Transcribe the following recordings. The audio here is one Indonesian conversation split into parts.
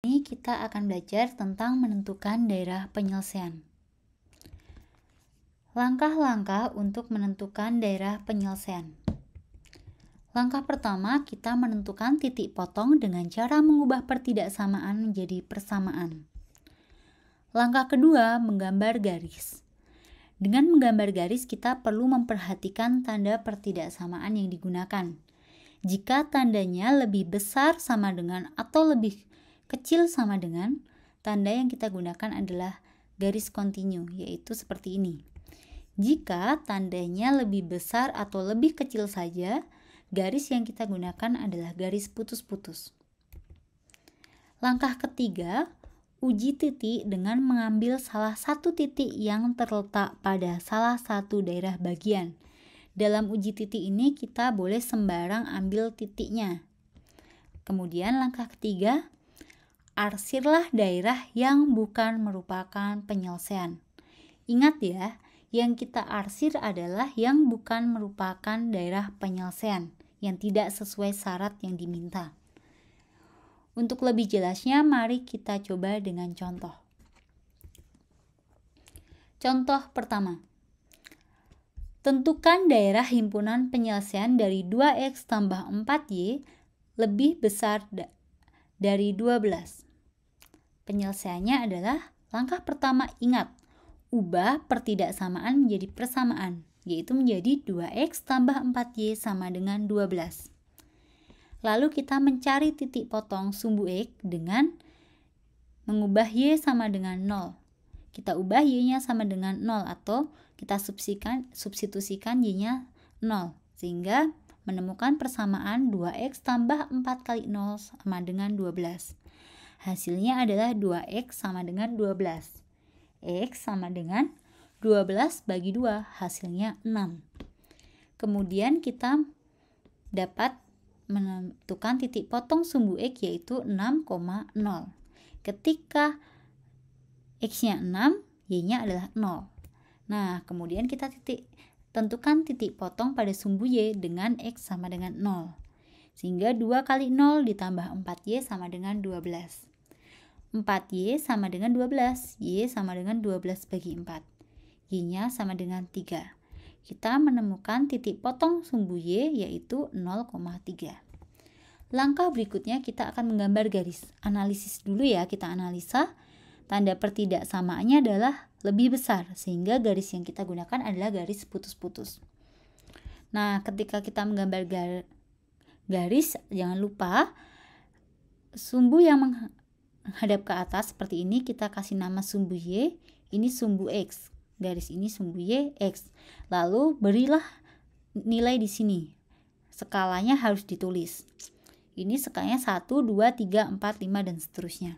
Ini kita akan belajar tentang menentukan daerah penyelesaian. Langkah-langkah untuk menentukan daerah penyelesaian. Langkah pertama, kita menentukan titik potong dengan cara mengubah pertidaksamaan menjadi persamaan. Langkah kedua, menggambar garis. Dengan menggambar garis, kita perlu memperhatikan tanda pertidaksamaan yang digunakan. Jika tandanya lebih besar sama dengan atau lebih kecil sama dengan, tanda yang kita gunakan adalah garis kontinu, yaitu seperti ini. Jika tandanya lebih besar atau lebih kecil saja, garis yang kita gunakan adalah garis putus-putus. Langkah ketiga, uji titik dengan mengambil salah satu titik yang terletak pada salah satu daerah bagian. Dalam uji titik ini kita boleh sembarang ambil titiknya. Kemudian langkah ketiga, arsirlah daerah yang bukan merupakan penyelesaian. Ingat ya, yang kita arsir adalah yang bukan merupakan daerah penyelesaian, yang tidak sesuai syarat yang diminta. Untuk lebih jelasnya, mari kita coba dengan contoh. Contoh pertama. Tentukan daerah himpunan penyelesaian dari 2x tambah 4y lebih besar dari 12. Penyelesaiannya adalah langkah pertama, ingat, ubah pertidaksamaan menjadi persamaan, yaitu menjadi 2x tambah 4y sama dengan 12. Lalu kita mencari titik potong sumbu x dengan mengubah y sama dengan 0. Kita ubah y-nya sama dengan 0 atau kita substitusikan y-nya 0, sehingga menemukan persamaan 2x tambah 4 kali 0 sama dengan 12. Hasilnya adalah 2x sama dengan 12. X sama dengan 12 bagi 2, hasilnya 6. Kemudian kita dapat menentukan titik potong sumbu x yaitu 6,0. Ketika x-nya 6, y-nya adalah 0. Nah, kemudian kita tentukan titik potong pada sumbu y dengan x sama dengan 0. Sehingga 2 kali 0 ditambah 4y sama dengan 12. 4y sama dengan 12, y sama dengan 12 bagi 4. Y-nya sama dengan 3. Kita menemukan titik potong sumbu y yaitu 0,3. Langkah berikutnya kita akan menggambar garis. Analisis dulu ya, kita analisa. Tanda pertidaksamaannya adalah lebih besar, sehingga garis yang kita gunakan adalah garis putus-putus. Nah, ketika kita menggambar garis, jangan lupa sumbu yang menghadap ke atas seperti ini kita kasih nama sumbu y, ini sumbu x, garis ini sumbu y, x. Lalu berilah nilai di sini. Skalanya harus ditulis. Ini skalanya 1, 2, 3, 4, 5 dan seterusnya.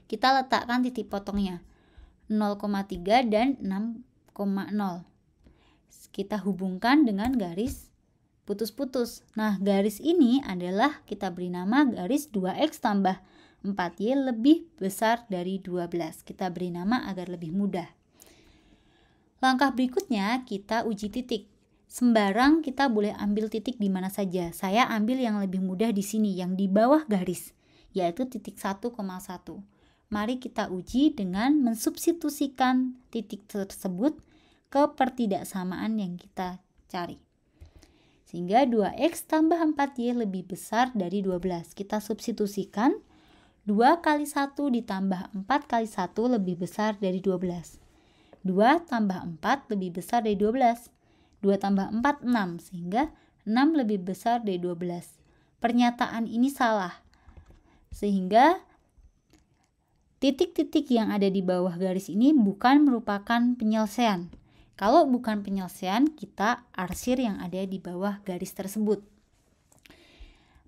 Kita letakkan titik potongnya 0,3 dan 6,0. Kita hubungkan dengan garis putus-putus. Nah, garis ini adalah kita beri nama garis 2x tambah 4y lebih besar dari 12. Kita beri nama agar lebih mudah. Langkah berikutnya kita uji titik. Sembarang kita boleh ambil titik di mana saja. Saya ambil yang lebih mudah di sini, yang di bawah garis, yaitu titik 1,1. Mari kita uji dengan mensubstitusikan titik tersebut ke pertidaksamaan yang kita cari. Sehingga 2x tambah 4y lebih besar dari 12. Kita substitusikan 2 kali 1 ditambah 4 kali 1 lebih besar dari 12. 2 tambah 4 lebih besar dari 12. 2 tambah 4, 6. Sehingga 6 lebih besar dari 12. Pernyataan ini salah. Sehingga titik-titik yang ada di bawah garis ini bukan merupakan penyelesaian. Kalau bukan penyelesaian, kita arsir yang ada di bawah garis tersebut.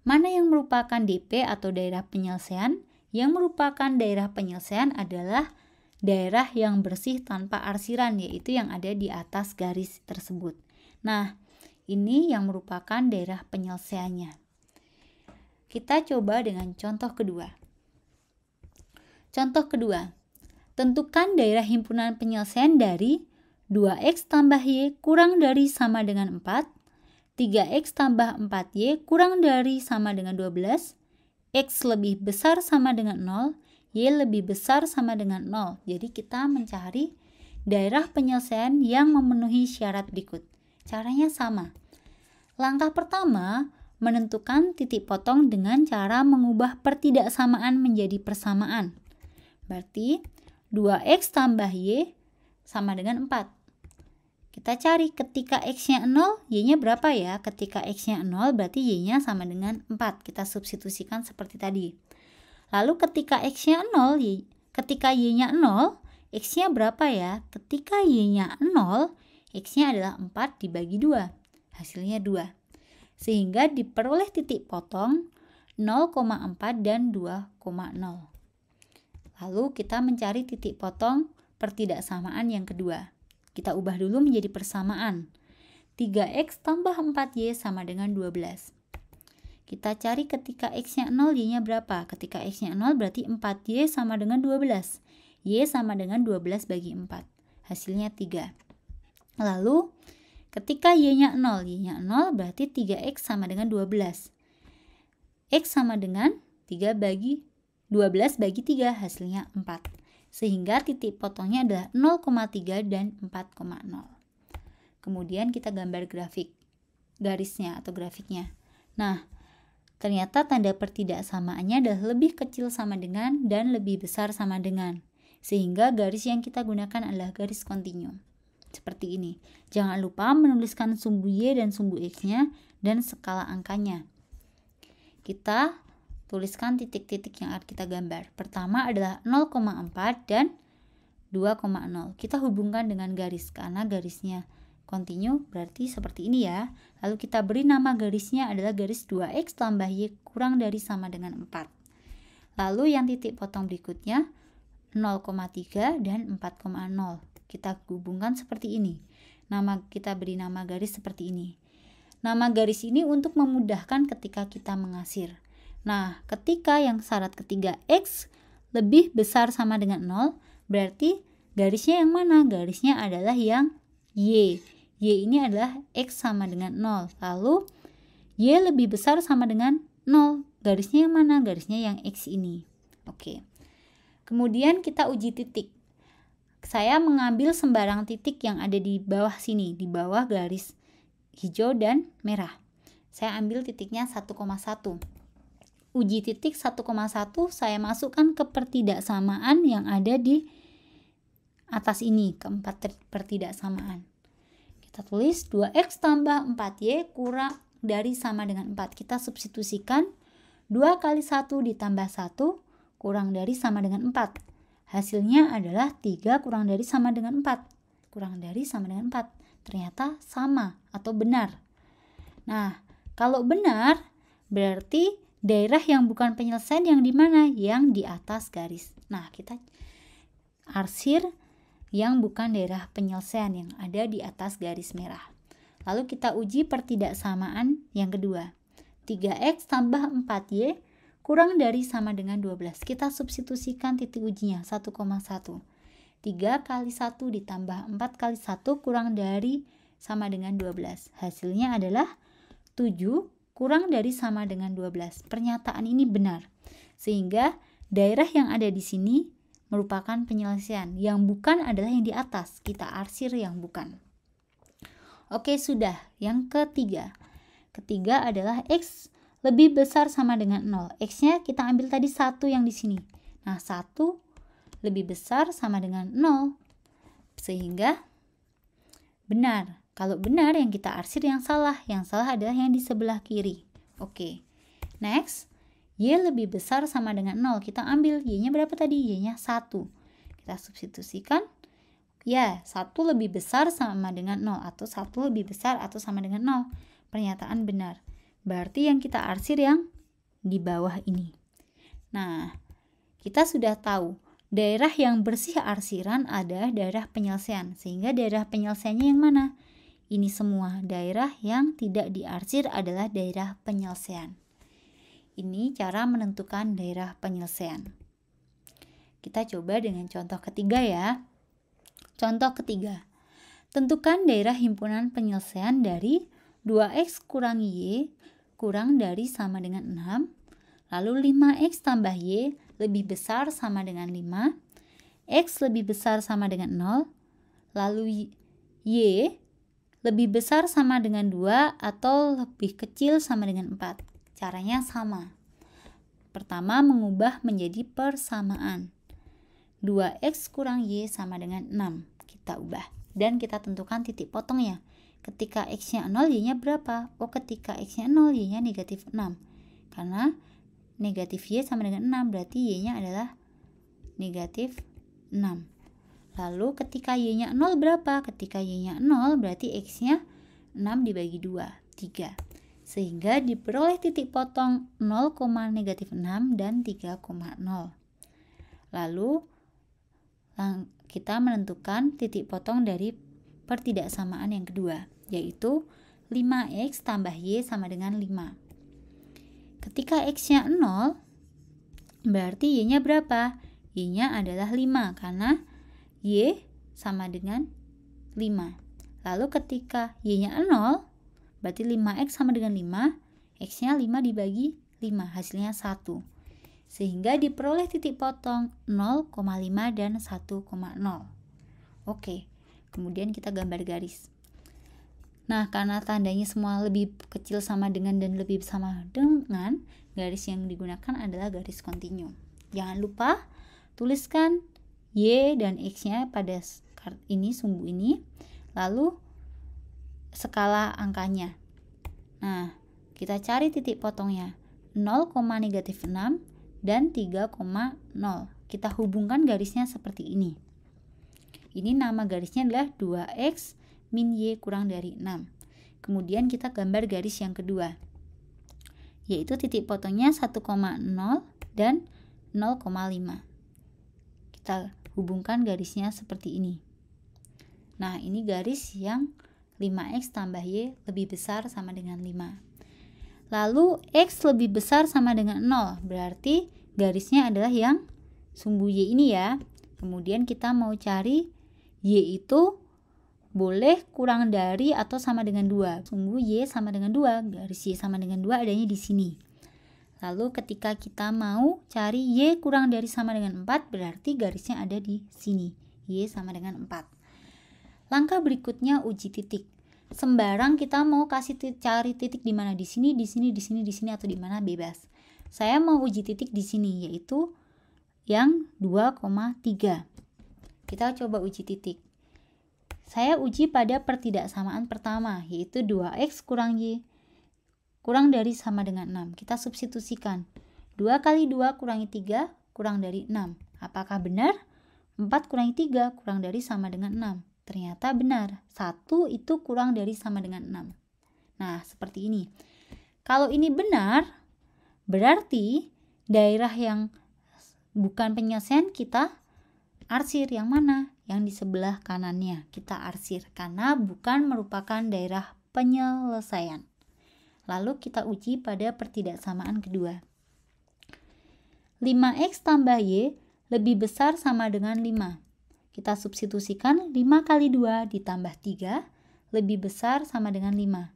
Mana yang merupakan DP atau daerah penyelesaian? Yang merupakan daerah penyelesaian adalah daerah yang bersih tanpa arsiran, yaitu yang ada di atas garis tersebut. Nah, ini yang merupakan daerah penyelesaiannya. Kita coba dengan contoh kedua. Contoh kedua, tentukan daerah himpunan penyelesaian dari 2x tambah y kurang dari sama dengan 4, 3x tambah 4y kurang dari sama dengan 12, X lebih besar sama dengan 0, Y lebih besar sama dengan 0. Jadi kita mencari daerah penyelesaian yang memenuhi syarat berikut. Caranya sama. Langkah pertama, menentukan titik potong dengan cara mengubah pertidaksamaan menjadi persamaan. Berarti 2X tambah Y sama dengan 4. Kita cari ketika X-nya 0, Y-nya berapa ya? Ketika X-nya 0 berarti Y-nya sama dengan 4. Kita substitusikan seperti tadi. Lalu ketika X-nya 0, ketika Y-nya 0, X-nya berapa ya? Ketika Y-nya 0, X-nya adalah 4 dibagi 2. Hasilnya 2. Sehingga diperoleh titik potong 0,4 dan 2,0. Lalu kita mencari titik potong pertidaksamaan yang kedua. Kita ubah dulu menjadi persamaan. 3X tambah 4Y sama dengan 12. Kita cari ketika X-nya 0, Y-nya berapa? Ketika X-nya 0 berarti 4Y sama dengan 12. Y sama dengan 12 bagi 4. Hasilnya 3. Lalu, ketika Y-nya 0, Y-nya 0 berarti 3X sama dengan 12. X sama dengan 12 bagi 3, hasilnya 4. Sehingga titik potongnya adalah 0,3 dan 4,0. Kemudian kita gambar garisnya atau grafiknya. Nah, ternyata tanda pertidaksamaannya adalah lebih kecil sama dengan dan lebih besar sama dengan. Sehingga garis yang kita gunakan adalah garis kontinu. Seperti ini. Jangan lupa menuliskan sumbu Y dan sumbu X-nya dan skala angkanya. Kita tuliskan titik-titik yang akan kita gambar. Pertama adalah 0,4 dan 2,0. Kita hubungkan dengan garis karena garisnya kontinu berarti seperti ini ya. Lalu kita beri nama garisnya adalah garis 2X tambah Y kurang dari sama dengan 4. Lalu yang titik potong berikutnya 0,3 dan 4,0. Kita hubungkan seperti ini. Kita beri nama garis seperti ini. Nama garis ini untuk memudahkan ketika kita mengasir. Nah, ketika yang syarat ketiga X lebih besar sama dengan 0, berarti garisnya yang mana? Garisnya adalah yang Y. Y ini adalah X sama dengan 0. Lalu, Y lebih besar sama dengan 0. Garisnya yang mana? Garisnya yang X ini. Oke. Kemudian kita uji titik. Saya mengambil sembarang titik yang ada di bawah sini, di bawah garis hijau dan merah. Saya ambil titiknya 1,1. Uji titik 1,1 saya masukkan ke pertidaksamaan yang ada di atas ini, keempat pertidaksamaan. Kita tulis 2X tambah 4Y kurang dari sama dengan 4. Kita substitusikan 2 kali 1 ditambah 1 kurang dari sama dengan 4. Hasilnya adalah 3 kurang dari sama dengan 4. Kurang dari sama dengan 4. Ternyata sama atau benar. Nah, kalau benar berarti daerah yang bukan penyelesaian yang di mana? Yang di atas garis. Nah, kita arsir yang bukan daerah penyelesaian yang ada di atas garis merah. Lalu kita uji pertidaksamaan yang kedua. 3X tambah 4Y kurang dari sama dengan 12. Kita substitusikan titik ujinya 1,1. 3 kali 1 ditambah 4 kali 1 kurang dari sama dengan 12. Hasilnya adalah 7 kurang dari sama dengan 12. Pernyataan ini benar. Sehingga daerah yang ada di sini merupakan penyelesaian. Yang bukan adalah yang di atas. Kita arsir yang bukan. Oke, sudah. Yang ketiga. Ketiga adalah X lebih besar sama dengan 0. X-nya kita ambil tadi 1 yang di sini. Nah, 1 lebih besar sama dengan 0. Sehingga benar. Kalau benar yang kita arsir yang salah. Yang salah adalah yang di sebelah kiri. Oke. Next. Y lebih besar sama dengan 0. Kita ambil Y-nya berapa tadi? Y-nya 1. Kita substitusikan. Ya, 1 lebih besar sama dengan 0. Atau 1 lebih besar atau sama dengan 0. Pernyataan benar. Berarti yang kita arsir yang di bawah ini. Nah, kita sudah tahu. Daerah yang bersih arsiran adalah daerah penyelesaian. Sehingga daerah penyelesaiannya yang mana? Ini semua. Daerah yang tidak diarsir adalah daerah penyelesaian. Ini cara menentukan daerah penyelesaian. Kita coba dengan contoh ketiga ya. Contoh ketiga. Tentukan daerah himpunan penyelesaian dari 2X kurang Y kurang dari sama dengan 6. Lalu 5x tambah y lebih besar sama dengan 5, x lebih besar sama dengan 0, lalu y lebih besar sama dengan 2 atau lebih kecil sama dengan 4. Caranya sama. Pertama, mengubah menjadi persamaan. 2x kurang y sama dengan 6. Kita ubah. Dan kita tentukan titik potongnya. Ketika x-nya 0, y-nya berapa? Oh, ketika x-nya 0, y-nya negatif 6. Karena negatif y sama dengan 6, berarti y-nya adalah negatif 6. Lalu ketika y-nya 0 berapa? Ketika y-nya 0, berarti x-nya 6 dibagi 2, 3. Sehingga diperoleh titik potong 0, negatif 6 dan 3,0. Lalu kita menentukan titik potong dari pertidaksamaan yang kedua, yaitu 5x tambah y sama dengan 5. Ketika x-nya 0, berarti y-nya berapa? Y-nya adalah 5, karena y sama dengan 5. Lalu ketika y-nya 0, berarti 5x sama dengan 5, x-nya 5 dibagi 5, hasilnya 1. Sehingga diperoleh titik potong 0,5 dan 1,0. Oke, kemudian kita gambar garis. Nah, karena tandanya semua lebih kecil sama dengan dan lebih sama dengan, garis yang digunakan adalah garis kontinu. Jangan lupa tuliskan y dan x-nya pada ini, sumbu ini, lalu skala angkanya. Nah, kita cari titik potongnya 0, negatif 6 dan 3,0. Kita hubungkan garisnya seperti ini. Ini nama garisnya adalah 2x min y kurang dari 6. Kemudian kita gambar garis yang kedua, yaitu titik potongnya 1,0 dan 0,5. Kita hubungkan garisnya seperti ini. Nah, ini garis yang 5x tambah y lebih besar sama dengan 5. Lalu x lebih besar sama dengan 0, berarti garisnya adalah yang sumbu y ini ya. Kemudian kita mau cari y itu boleh kurang dari atau sama dengan 2. Sumbu y sama dengan 2, garis y sama dengan 2 adanya di sini. Lalu ketika kita mau cari y kurang dari sama dengan 4, berarti garisnya ada di sini, y sama dengan 4. Langkah berikutnya uji titik. Sembarang kita mau cari titik di mana, di sini, di sini, di sini, di sini, atau di mana, bebas. Saya mau uji titik di sini, yaitu yang 2,3. Kita coba uji titik. Saya uji pada pertidaksamaan pertama, yaitu 2x kurang y kurang dari sama dengan 6. Kita substitusikan. 2 kali 2 kurangi 3 kurang dari 6. Apakah benar? 4 kurangi 3 kurang dari sama dengan 6. Ternyata benar. 1 itu kurang dari sama dengan 6. Nah, seperti ini. Kalau ini benar, berarti daerah yang bukan penyelesaian kita arsir. Yang mana? Yang di sebelah kanannya kita arsir, karena bukan merupakan daerah penyelesaian. Lalu kita uji pada pertidaksamaan kedua. 5x tambah y lebih besar sama dengan 5. Kita substitusikan 5 kali 2 ditambah 3 lebih besar sama dengan 5.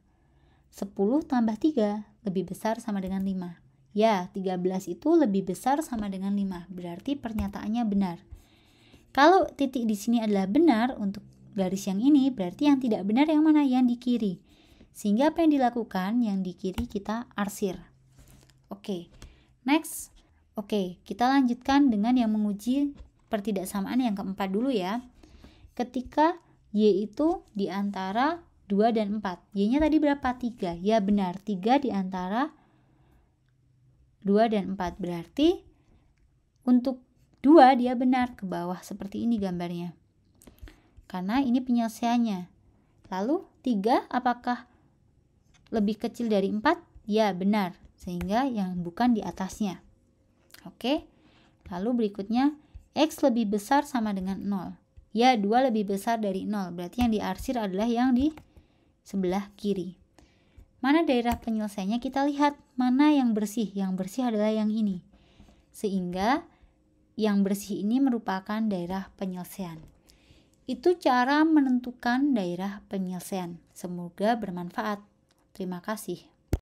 10 tambah 3 lebih besar sama dengan 5. Ya, 13 itu lebih besar sama dengan 5. Berarti pernyataannya benar. Kalau titik di sini adalah benar untuk garis yang ini, berarti yang tidak benar yang mana? Yang di kiri. Sehingga apa yang dilakukan? Yang di kiri kita arsir. Oke, next. Oke, kita lanjutkan dengan yang menguji pertidaksamaan yang keempat dulu ya. Ketika y itu di antara 2 dan 4. Y-nya tadi berapa? 3. Ya benar, 3 di antara 2 dan 4. Berarti untuk 2 dia benar, ke bawah seperti ini gambarnya. Karena ini penyelesaiannya. Lalu 3 apakah lebih kecil dari 4? Ya benar, sehingga yang bukan di atasnya. Oke. Lalu berikutnya x lebih besar sama dengan 0. Ya, 2 lebih besar dari 0. Berarti yang diarsir adalah yang di sebelah kiri. Mana daerah penyelesaiannya? Kita lihat mana yang bersih. Yang bersih adalah yang ini. Sehingga yang bersih ini merupakan daerah penyelesaian. Itu cara menentukan daerah penyelesaian. Semoga bermanfaat. Terima kasih.